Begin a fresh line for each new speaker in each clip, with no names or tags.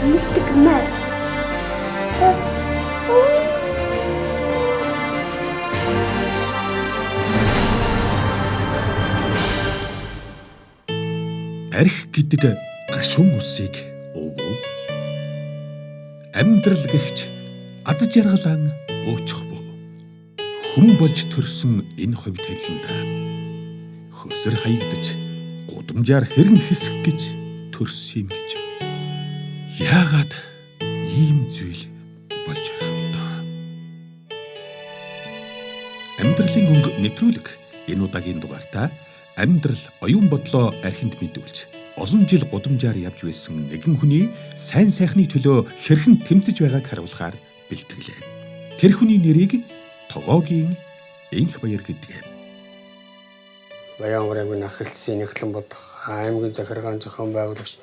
Mystic Mar.
Арх гэдэг гашуун усыг өвөө. Амьдрал гэгч аз жаргалан уучих бо. Хүн болж төрсөн энэ хувь тавиланда хөсөр хаягдаж гудамжаар хэрэн хэсэх гэж төрсөн юм гэж. Яагаад ийм зүйл болж байгаа вэ? Амьдралын өнгө нэвтрүүлэг энэ удаагийн дугаартаа амьдрал оюун бодлоо архинд мэдүүлж олон жил гудамжаар явж байсан нэгэн хүний сайн сайхны төлөө хэрхэн тэмцэж байгааг харуулахаар бэлтгэлээ. Тэр хүний нэрийг Тогоогийн Энхбаяр гэдэг.
Баянгарын ахилтсын Нэгтлэн бодох аймгийн захиргаан зохион байгуулагч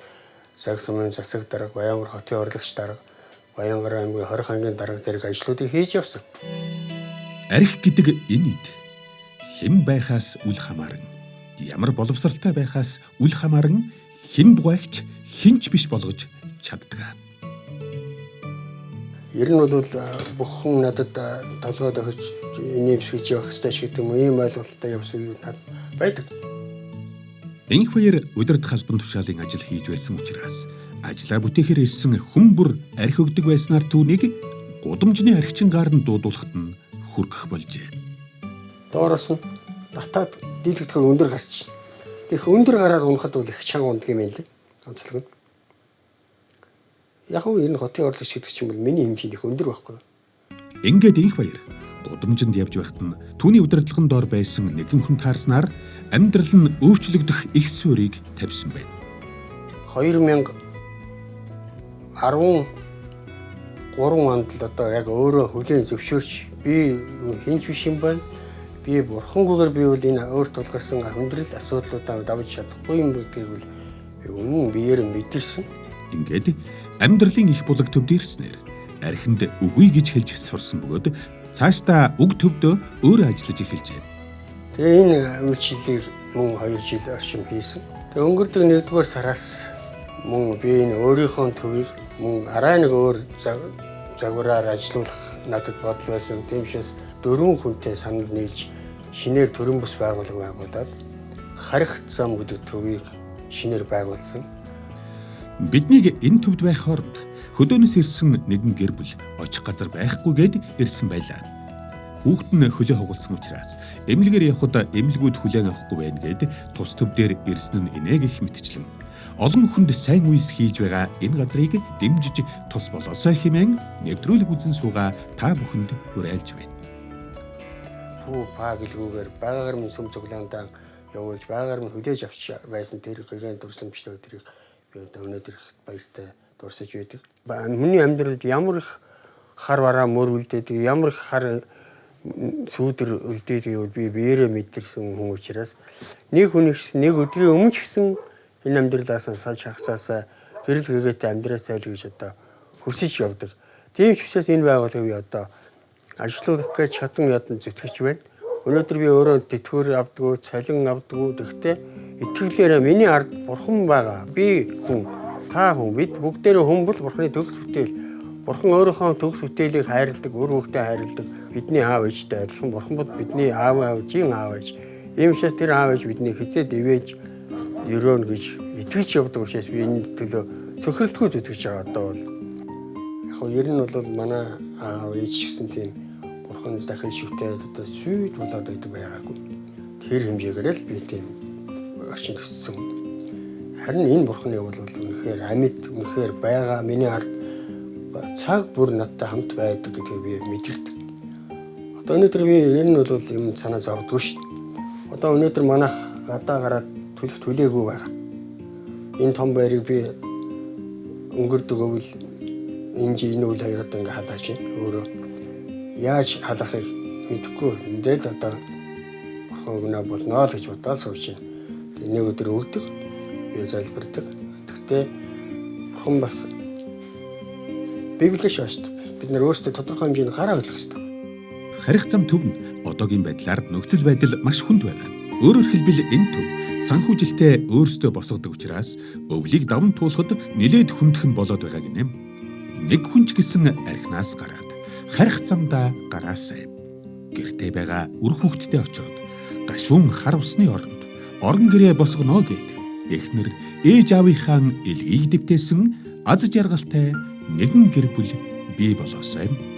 Сагсамын засаг дарга Баянгар хотын урлагч дарга Баянгар аймгийн 20 хангийн дарга зэрэг ажлуудыг хийж явсан.
Арх гэдэг энэ ид хэн байхаас үл хамааран ямар боловсралтай байхаас үл хамааран хэн бугайч хинч биш болгож чаддаг.
Ер нь бол бүх хүн надад толгойд өгч нэмсгэж явах хэрэгтэй ч гэдэг юм ийм ойлголттой явсан юм надад байдаг.
Энхбаяр удирдах албан тушаалын ажил хийж байсан учраас ажлаа бүтээхээр ирсэн хүн бүр архи өгдөг байснаар түүнийг гудамжны архичингаар нь дуудуулахад нь хүргэх болжээ.
Доороос нь батад дийлэгдэхээр өндөр гарч. Их өндөр гараад унахад бол их чанга ундаг юм лээ. Онцлог нь. Яг энэ хотын урлагч гэдэг чинь бол миний хэмжээнд их өндөр байхгүй.
Ингээд Энхбаяр гудамжинд явж байхад нь түүний удирдлагын доор байсан нэгэн хүн таарснаар амьдрал нь өөрчлөгдөх их суурийг тавьсан байна.
2013 онд л одоо яг өөрөө хүлээн зөвшөөрч би хинч биш юм байна. Би бурхангүйгээр би бол энэ өөрт тулгарсан хүндрэл асуудлуудаа давж чадахгүй юм гэдгийг бол би өмнө биеэр мэдэрсэн.
Ингээд амьдралын их булаг төвд ирснээр архинд үгүй гэж хэлж сурсан бөгөөд цаашдаа уг төвдөө өөрөө ажиллаж эхэлжээ.
Тэгээ энэ үйлчлэлийг мөн 2 жил орчим хийсэн. Тэгээ өнгөрдөг 1-р сараас мөн би энэ өөрийнхөө төвийг мөн арай нэг өөр загвараар ажиллуулах надад бодол байсан. Тиймээс 4 хүнтэй санал нийлж шинээр төрийн бус байгууллага байгуулад Харихт зам гэдэг төвийг шинээр байгуулсан.
Биднийг энэ төвд байх хооронд хөдөөнөөс ирсэн нэгэн гэр бүл очих газар байхгүйгээд ирсэн байлаа. Хүүхэд нь хөлөө хугалсан учраас эмнэлгээр явхад эмнэлгүүд хүлээн авахгүй байна гэд тус төв дээр ирсэн нь инээ гэх мэтчлэн олон хүнд сайн үес хийж байгаа энэ газрыг дэмжиж тус болоосой хэмээн нэвтрүүлэг үзэн суугаа та бүхэнд хүрээлж байна.
Пүү па гэлгүүгээр байгаагаар минь сүм цуглаандаа явуулж байгаагаар минь хүлээж авч байсан тэр гэрэн дүрслэмжтэй өдрийг би өнөөдөр их баяртай дурсаж байдаг. Миний амьдралд ямар их хар бараа мөр үлдээдэг, ямар их хар сүүдэр үлдээдэг би биеэрээ мэдэрсэн хүн учраас нэг хүнийгс нэг өдрийн өмнө ч гэсэн энэ амьдралаас салж хагасаасаа гэрэл гэгээтэй амьдраасаа л гэж одоо хүсэж явдаг. Тийм ч учраас энэ байгууллагыг би одоо ажиллуулах гэж чадан ядан зүтгэж байна. Өнөөдөр би өөрөө тэтгэвэр авдаггүй, цалин авдаггүй. Гэхдээ итгэлээрээ миний ард бурхан байгаа. Би хүн, та хүн, бид бүгдээрээ хүн бол бурханы төгс бүтээл. Бурхан өөрийнхөө төгс бүтээлийг хайрладаг, өөр хүүхдээ хайрладаг. Бидний аав ээжтэй адилхан бурхан бол бидний аав аавжийн аав ээж. Ийм учраас тэр аав ээж бидний хизээ дэвэж өрөөнө гэж итгэж явдаг учраас би энэ төлөө цөхрөлтгүй зүтгэж байгаа одоо бол. Яг нь ер нь бол манай аав ээж гэсэн тийм бурхан дахин шигтэй одоо сүйд болоод байдаг байгаагүй. Тэр хэмжээгээр л би тийм орчин төссөн. Харин энэ бурханы бол үнэхээр амьд, үнэхээр байгаа миний ард цаг бүр надтай хамт байдаг гэдгийг би мэдэрдэг. Одоо өнөөдөр би ер нь бол юм санаа зовдгоо шүү дээ. Одоо өнөөдөр манайх гадаа гараад төлөөгүй байгаа. Энэ том байрыг би өнгөрдөг өвөл энэ үйл хайраад ингээ халаач өөрөө яаж халахыг мэдэхгүй. Эндэл одоо бурхан өгнө болно л гэж бодоод сууж байна. Тэгээ нэг өдөр өгдөг. Би залбирдаг. Гэхдээ бурхан бас Библиэш шүү дээ. Бид нэр өөрсдөө тодорхой хэмжээний гараа хөдлөх хэрэгтэй.
Харих зам төв нь одоогийн байдлаар нөхцөл байдал маш хүнд байна. Өөрөөр хэлбэл энэ төв Санхүүжилтээ өөрсдөө босгодог учраас өвлийг даван туулахад нэлээд хүндхэн болоод байгаа гинэ. Нэг хүнч гэсэн архинаас гараад харих замдаа гараасай. Гэртээ байгаа үр хүүхдтэй очоод гашуун хар усны орон гэрээ босгоно гэд эхнэр ээж аавынхаа элгийг дэвтээсэн аз жаргалтай нэгэн гэр бүл бий болоосай.